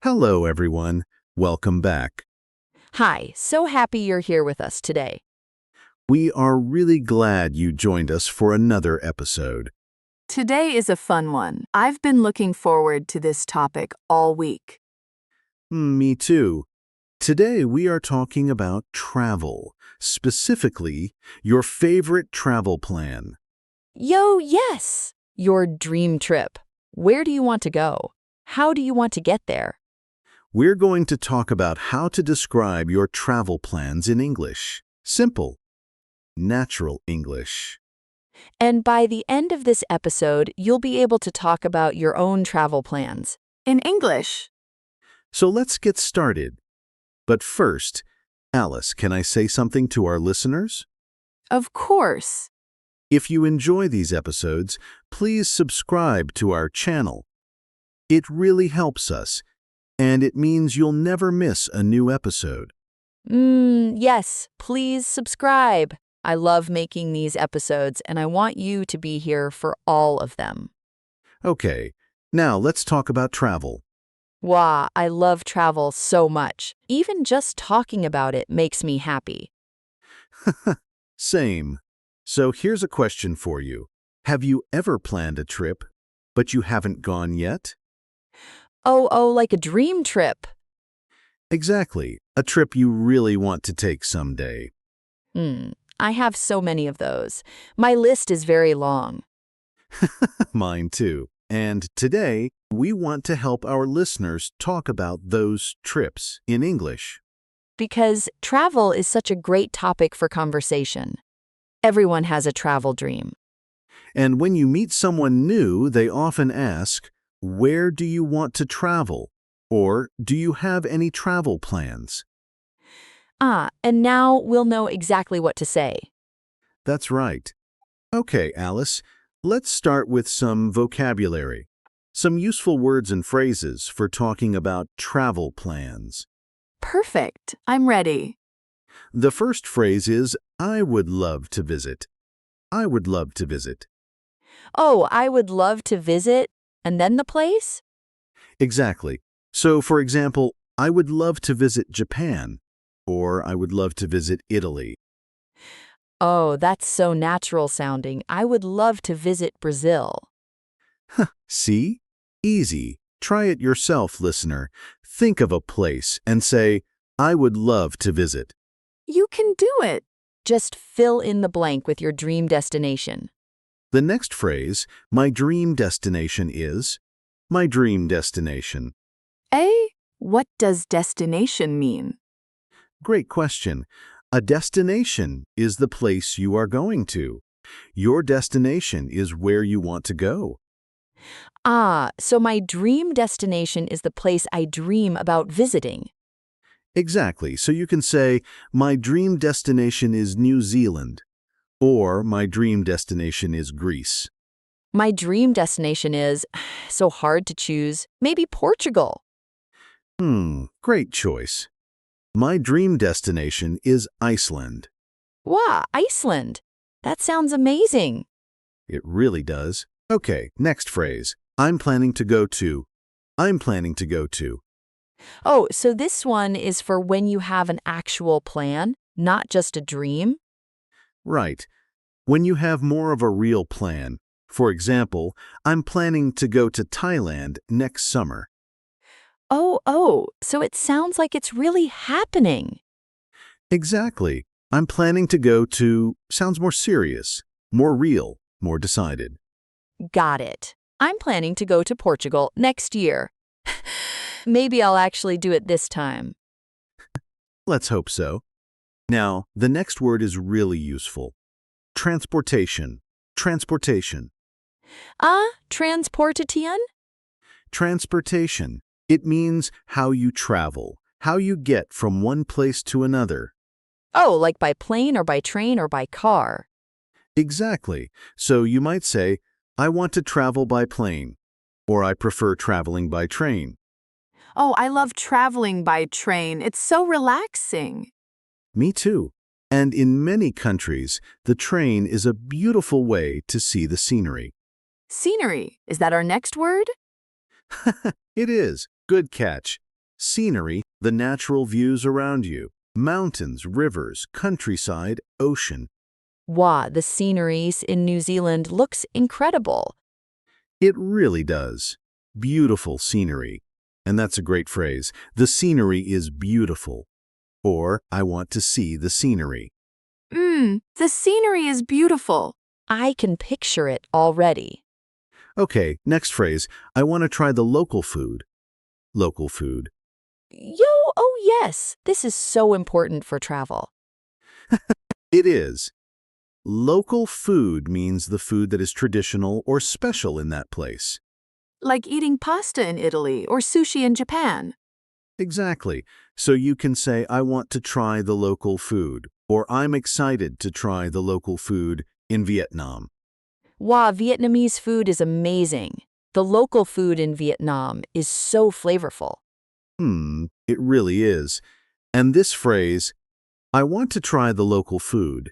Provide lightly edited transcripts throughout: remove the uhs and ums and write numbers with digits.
Hello, everyone. Welcome back. Hi, so happy you're here with us today. We are really glad you joined us for another episode. Today is a fun one. I've been looking forward to this topic all week. Me too. Today we are talking about travel, specifically your favorite travel plan. Yes! Your dream trip. Where do you want to go? How do you want to get there? We're going to talk about how to describe your travel plans in English. Simple, natural English. And by the end of this episode, you'll be able to talk about your own travel plans. In English. So let's get started. But first, Alice, can I say something to our listeners? Of course. If you enjoy these episodes, please subscribe to our channel. It really helps us, and it means you'll never miss a new episode. Yes, please subscribe. I love making these episodes, and I want you to be here for all of them. Okay, now let's talk about travel. Wow, I love travel so much. Even just talking about it makes me happy. Same. So here's a question for you. Have you ever planned a trip, but you haven't gone yet? Oh, like a dream trip. Exactly, a trip you really want to take someday. I have so many of those. My list is very long. Mine too. And today, we want to help our listeners talk about those trips in English. Because travel is such a great topic for conversation. Everyone has a travel dream. And when you meet someone new, they often ask, "Where do you want to travel?" Or, "Do you have any travel plans?" And now we'll know exactly what to say. That's right. Okay, Alice, let's start with some vocabulary. Some useful words and phrases for talking about travel plans. Perfect. I'm ready. The first phrase is, "I would love to visit." I would love to visit. Oh, I would love to visit, and then the place? Exactly. So, for example, I would love to visit Japan, or I would love to visit Italy. Oh, that's so natural sounding. I would love to visit Brazil. See? Easy. Try it yourself, listener. Think of a place and say, "I would love to visit." You can do it. Just fill in the blank with your dream destination. The next phrase, "My dream destination is," my dream destination. What does destination mean? Great question. A destination is the place you are going to. Your destination is where you want to go. So my dream destination is the place I dream about visiting. Exactly. So you can say, "My dream destination is New Zealand," or "My dream destination is Greece." My dream destination is, so hard to choose, maybe Portugal. Great choice. My dream destination is Iceland. Wow, Iceland. That sounds amazing. It really does. Okay, next phrase. I'm planning to go to. I'm planning to go to. Oh, so this one is for when you have an actual plan, not just a dream? Right. When you have more of a real plan. For example, I'm planning to go to Thailand next summer. So it sounds like it's really happening. Exactly. I'm planning to go to sounds more serious, more real, more decided. Got it. I'm planning to go to Portugal next year. Maybe I'll actually do it this time. Let's hope so. Now, the next word is really useful. Transportation. Transportation. Transportation? Transportation. It means how you travel, how you get from one place to another. Oh, like by plane or by train or by car. Exactly. So you might say, "I want to travel by plane," or "I prefer traveling by train." Oh, I love traveling by train. It's so relaxing. Me too. And in many countries, the train is a beautiful way to see the scenery. Scenery. Is that our next word? It is. Good catch. Scenery, the natural views around you. Mountains, rivers, countryside, ocean. Wow, the sceneries in New Zealand looks incredible. It really does. Beautiful scenery. And that's a great phrase. The scenery is beautiful. Or, I want to see the scenery. The scenery is beautiful. I can picture it already. Okay, next phrase. I want to try the local food. Local food. Yo, oh yes, this is so important for travel. It is. Local food means the food that is traditional or special in that place. Like eating pasta in Italy or sushi in Japan. Exactly. So you can say, I want to try the local food, or I'm excited to try the local food in Vietnam. Wow, Vietnamese food is amazing. The local food in Vietnam is so flavorful. It really is. And this phrase, I want to try the local food,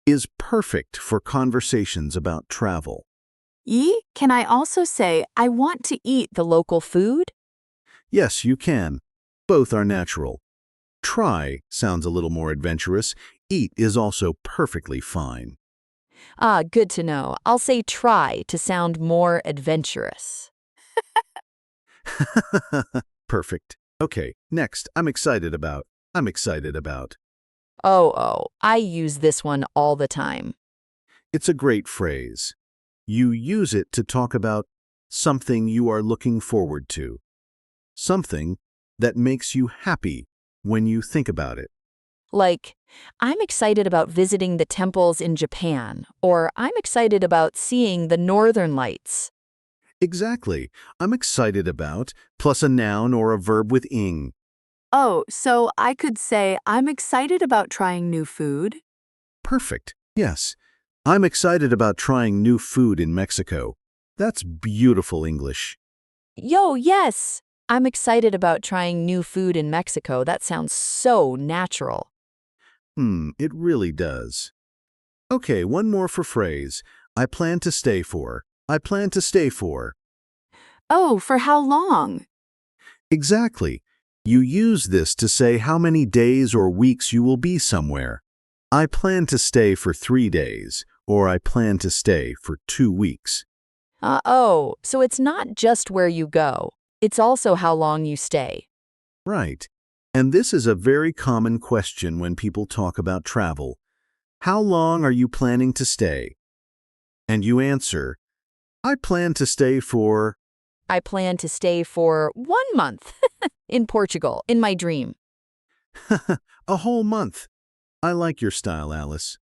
is perfect for conversations about travel. Can I also say, I want to eat The local food? Yes, you can. Both are natural. Try sounds a little more adventurous. Eat is also perfectly fine. Ah, good to know. I'll say try to sound more adventurous. Perfect. Okay, next, I'm excited about. Oh, I use this one all the time. It's a great phrase. You use it to talk about something you are looking forward to. Something that makes you happy when you think about it. Like, I'm excited about visiting the temples in Japan, or I'm excited about seeing the northern lights. Exactly. I'm excited about, plus a noun or a verb with ing. Oh, so I could say, I'm excited about trying new food. Perfect. Yes. I'm excited about trying new food in Mexico. That's beautiful English. Yo, yes! I'm excited about trying new food in Mexico. That sounds so natural. It really does. Okay, one more for phrase. I plan to stay for. I plan to stay for. Oh, for how long? Exactly. You use this to say how many days or weeks you will be somewhere. I plan to stay for 3 days, or I plan to stay for 2 weeks. So it's not just where you go. It's also how long you stay. Right. And this is a very common question when people talk about travel. How long are you planning to stay? And you answer, I plan to stay for. I plan to stay for 1 month in Portugal, in my dream. A whole month. I like your style, Alice.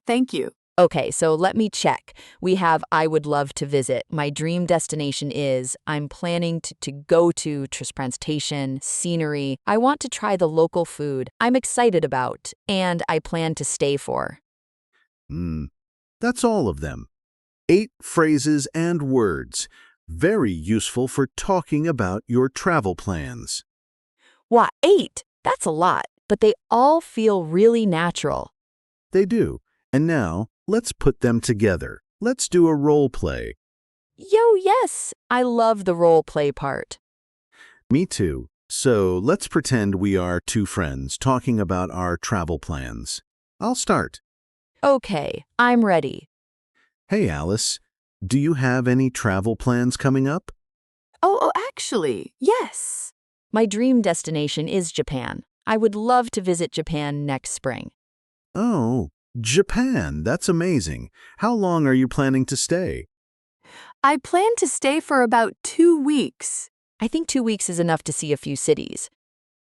Thank you. Okay, so let me check. We have I would love to visit. My dream destination is I'm planning to go to transportation, scenery. I want to try the local food I'm excited about, and I plan to stay for. That's all of them. 8 phrases and words. Very useful for talking about your travel plans. Wow, 8! That's a lot, but they all feel really natural. They do. And now, let's put them together. Let's do a role play. Yo, yes! I love the role play part. Me too. So let's pretend we are 2 friends talking about our travel plans. I'll start. Okay, I'm ready. Hey, Alice, do you have any travel plans coming up? Oh, actually, yes. My dream destination is Japan. I would love to visit Japan next spring. Oh, Japan. That's amazing. How long are you planning to stay? I plan to stay for about 2 weeks. I think 2 weeks is enough to see a few cities.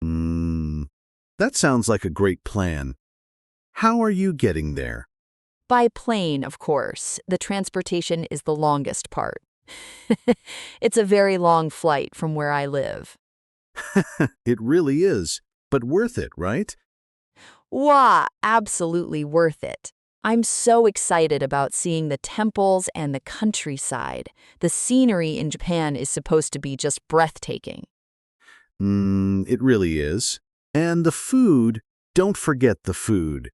That sounds like a great plan. How are you getting there? By plane, of course. The transportation is the longest part. It's a very long flight from where I live. It really is, but worth it, right? Wow, absolutely worth it. I'm so excited about seeing the temples and the countryside. The scenery in Japan is supposed to be just breathtaking. It really is. And the food, don't forget the food.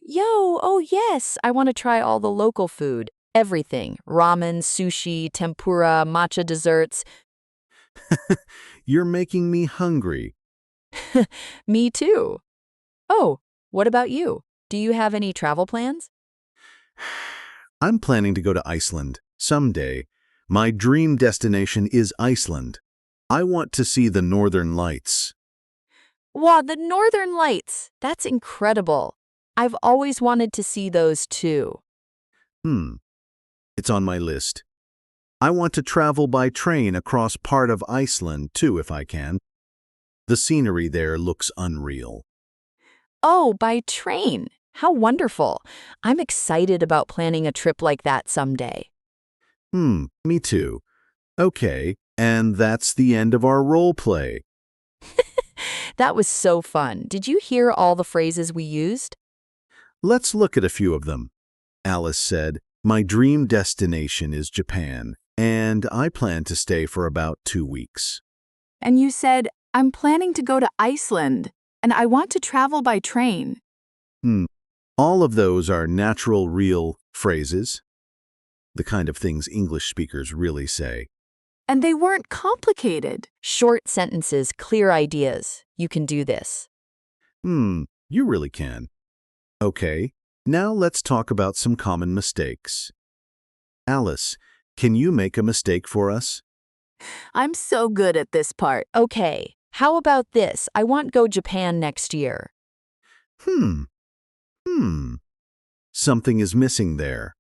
Yo, oh yes, I want to try all the local food. Everything. Ramen, sushi, tempura, matcha desserts. You're making me hungry. Me too. Oh, what about you? Do you have any travel plans? I'm planning to go to Iceland someday. My dream destination is Iceland. I want to see the Northern Lights. Wow, the Northern Lights! That's incredible. I've always wanted to see those too. It's on my list. I want to travel by train across part of Iceland too if I can. The scenery there looks unreal. Oh, by train. How wonderful. I'm excited about planning a trip like that someday. Me too. Okay, and that's the end of our role play. That was so fun. Did you hear all the phrases we used? Let's look at a few of them. Alice said, "My dream destination is Japan, and I plan to stay for about 2 weeks." And you said, I'm planning to go to Iceland, and I want to travel by train. All of those are natural, real phrases, the kind of things English speakers really say. And they weren't complicated. Short sentences, clear ideas. You can do this. You really can. Okay, now let's talk about some common mistakes. Alice, can you make a mistake for us? I'm so good at this part. Okay, how about this? I want go Japan next year. Something is missing there.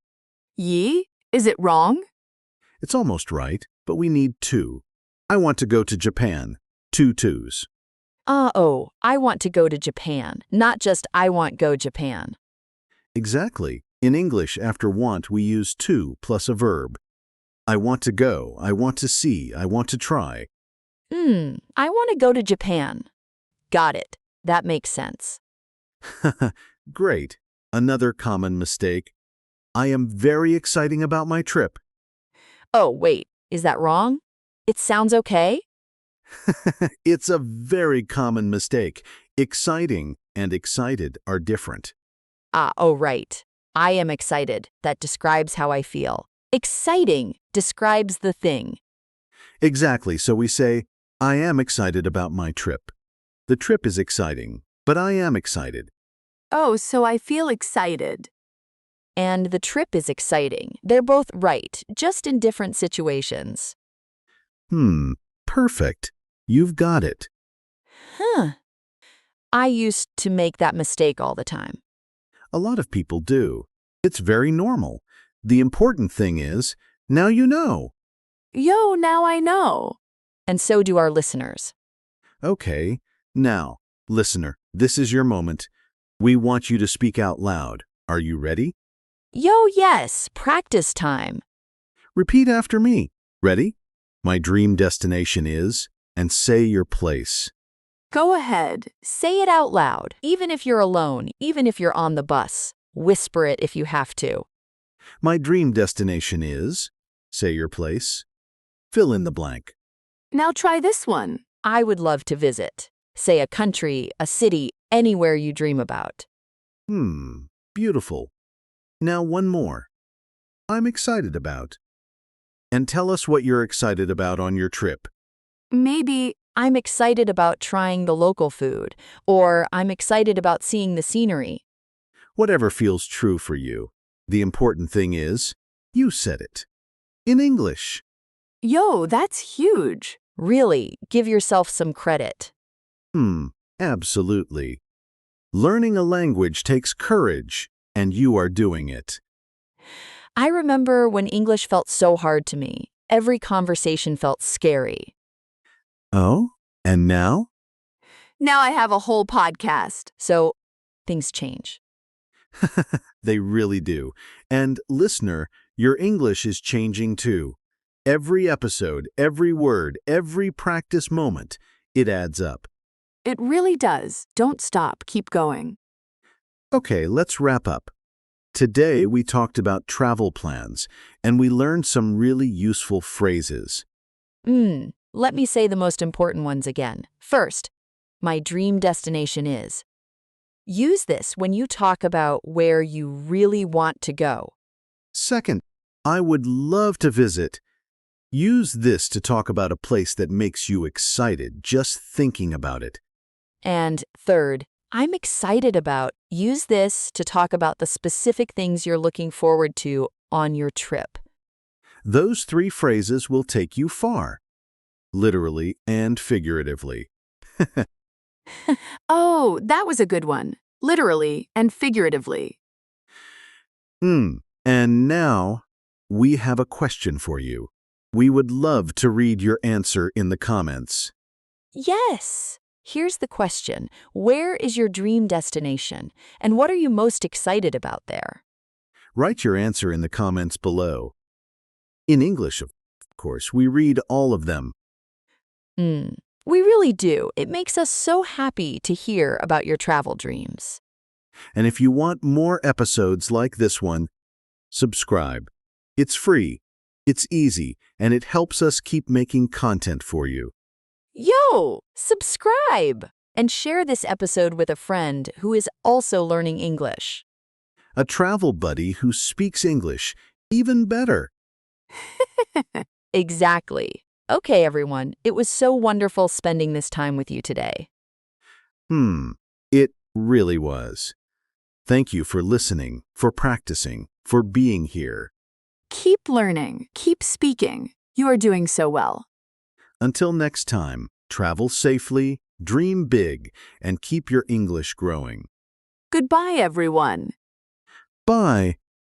Yi? Is it wrong? It's almost right, but we need 2. I want to go to Japan. 2 twos. I want to go to Japan, not just I want go Japan. Exactly. In English, after want, we use to plus a verb. I want to go, I want to see, I want to try. I want to go to Japan. Got it. That makes sense. Great. Another common mistake. I am very excited about my trip. Oh, wait, is that wrong? It sounds okay? It's a very common mistake. Exciting and excited are different. Right. I am excited. That describes how I feel. Exciting describes the thing. Exactly, so we say, I am excited about my trip. The trip is exciting, but I am excited. Oh, so I feel excited. And the trip is exciting. They're both right, just in different situations. Perfect. You've got it. I used to make that mistake all the time. A lot of people do. It's very normal. The important thing is, now you know. Yo, now I know. And so do our listeners. Okay, now, listener, this is your moment. We want you to speak out loud. Are you ready? Yo, yes, practice time. Repeat after me. Ready? My dream destination is, and say your place. Go ahead. Say it out loud, even if you're alone, even if you're on the bus. Whisper it if you have to. My dream destination is, say your place. Fill in the blank. Now try this one. I would love to visit. Say a country, a city, anywhere you dream about. Beautiful. Now one more. I'm excited about. And tell us what you're excited about on your trip. Maybe I'm excited about trying the local food, or I'm excited about seeing the scenery. Whatever feels true for you. The important thing is, you said it. In English. Yo, that's huge. Really, give yourself some credit. Absolutely. Learning a language takes courage, and you are doing it. I remember when English felt so hard to me. Every conversation felt scary. Oh, and now? Now I have a whole podcast. So, things change. They really do. And listener, your English is changing too. Every episode, every word, every practice moment, it adds up. It really does. Don't stop. Keep going. Okay, let's wrap up. Today we talked about travel plans, and we learned some really useful phrases. Let me say the most important ones again. First, my dream destination is. Use this when you talk about where you really want to go. Second, I would love to visit. Use this to talk about a place that makes you excited just thinking about it. And third, I'm excited about. Use this to talk about the specific things you're looking forward to on your trip. Those 3 phrases will take you far, literally and figuratively. Oh, that was a good one. Literally and figuratively. And now, we have a question for you. We would love to read your answer in the comments. Yes! Here's the question. Where is your dream destination? And what are you most excited about there? Write your answer in the comments below. In English, of course, we read all of them. We really do. It makes us so happy to hear about your travel dreams. And if you want more episodes like this one, subscribe. It's free, it's easy, and it helps us keep making content for you. Yo! Subscribe! And share this episode with a friend who is also learning English. A travel buddy who speaks English even better. Exactly. Okay, everyone. It was so wonderful spending this time with you today. It really was. Thank you for listening, for practicing, for being here. Keep learning. Keep speaking. You are doing so well. Until next time, travel safely, dream big, and keep your English growing. Goodbye, everyone. Bye.